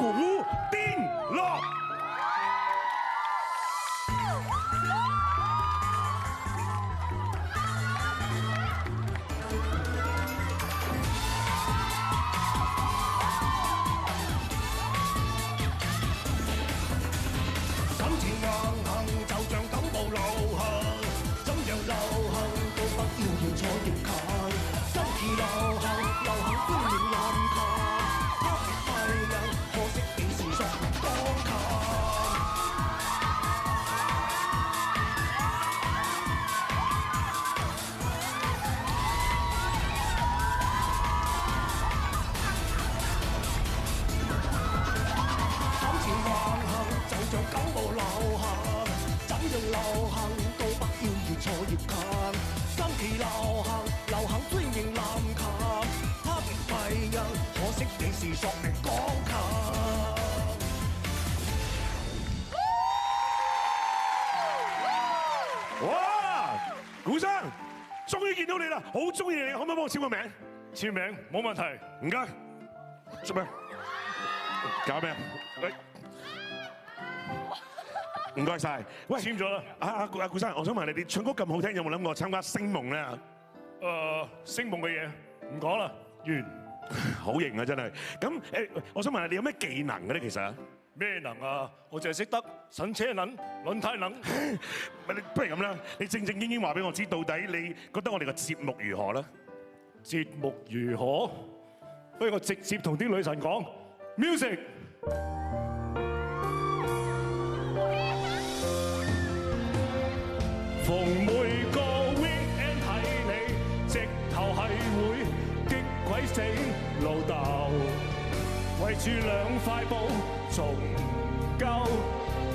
古天樂。古生，終於見到你啦，好中意你，可唔可以幫我簽個名？簽名冇問題，唔該。做咩？搞咩？唔該晒。喂，簽咗啦。阿古生，我想問你唱歌咁好聽，有冇諗過參加星夢咧？星夢嘅嘢唔講啦，完。好型啊，真係。咁我想問下你有咩技能嘅咧？其實咩能啊？我淨係識得神車能、輪胎能。不如咁啦，你正正經經話俾我知，到底你覺得我哋個節目如何咧？節目如何？不如我直接同啲女神講 ，music。逢每個 weekend 睇你，直頭係會激鬼死老豆，圍住兩塊布仲唔夠，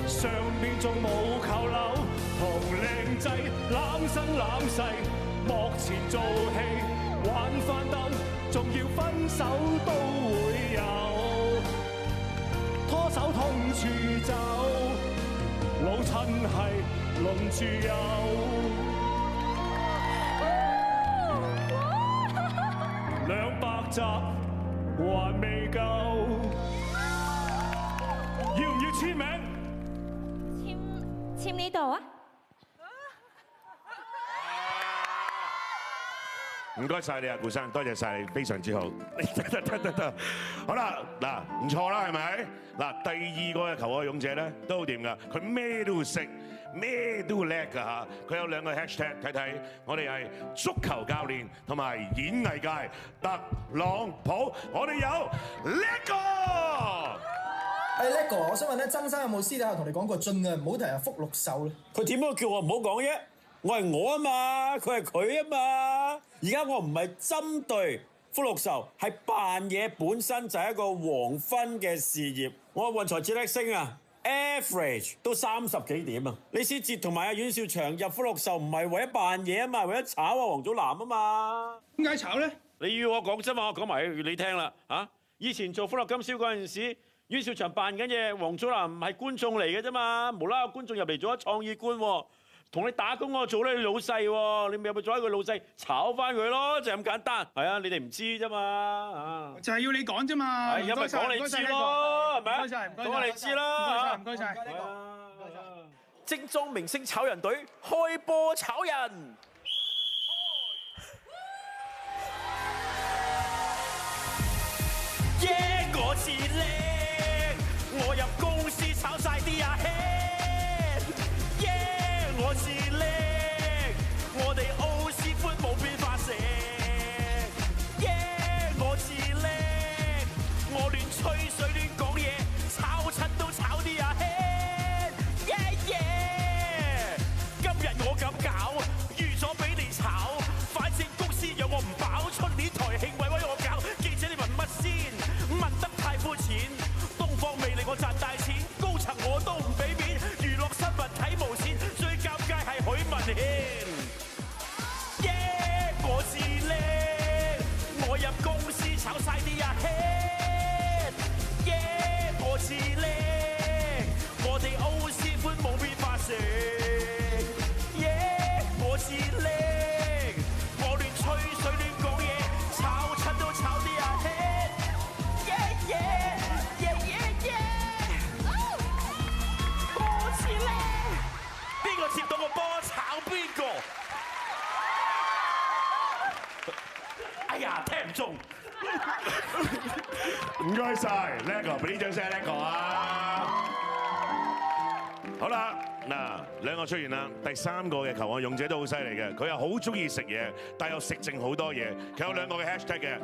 上邊仲冇扣鈕，同靚仔攬身攬勢，幕前做戲玩翻燈，仲要分手都會有，拖手痛處走，老襯係輪住有。200集還未夠，要唔要簽名？簽呢度啊！唔該晒你啊，顧生，多謝晒你，非常之好。得，好啦，嗱，唔錯啦，係咪？嗱，第二個嘅求愛勇者咧都好掂噶，佢咩都識，咩都叻噶嚇。佢有2個 hashtag， 睇睇，我哋係足球教練同埋演藝界特朗普，我哋有叻哥。叻哥，我想問咧，曾生有冇私底下同你講過盡量唔好提阿福祿壽咧？佢點樣叫我唔好講啫？我係我啊嘛，佢係佢啊嘛。而家我唔係針對福祿壽，係扮嘢本身就係一個黃昏嘅事業。我運財智叻星啊 ，average 都30幾點啊。李思捷同埋阿阮兆祥入福祿壽唔係為咗扮嘢啊嘛，為咗炒阿王祖藍啊嘛。點解炒咧？你要我講啫嘛，我講埋你聽啦嚇。以前做歡樂今宵嗰陣時，阮兆祥扮緊嘢，王祖藍係觀眾嚟嘅啫嘛，無啦啦觀眾入嚟做咗創意官喎。同你打工我做咧，你老細喎，你咪入去做一個老細，炒翻佢咯，就咁簡單。係啊，你哋唔知啫嘛，就係要你講啫嘛。係，因為講你知咯，係咪啊？唔該曬，講你知啦。唔該曬，唔該曬。精裝明星炒人隊開波炒人。耶！我自叻，我入公司炒曬啲阿兄。我是叻，我哋奧斯寬冇變化成。耶！我是叻，我亂吹水亂講嘢，炒親都炒啲阿兄。耶耶！今日我咁搞，預咗俾你炒，反正公司有我唔飽，出年台慶委我搞。記者你問乜先？問得太膚淺。東方魅力我賺大錢，高層我都唔俾面，娛樂新聞睇無線。係許文憲，耶！我是叻，我入公司炒晒啲阿兄，耶！我是叻，我哋奧斯寬冇變化成，耶！我是叻，我亂吹水亂講嘢，炒親都炒啲阿兄，耶耶耶耶幫我炒邊個？哎呀，聽唔中。唔該晒，叻哥，俾啲掌聲叻哥啊！好啦，嗱，兩個出現啦，第三個嘅球王勇者都好犀利嘅，佢又好中意食嘢，但又食剩好多嘢。佢有兩個嘅 hashtag 嘅，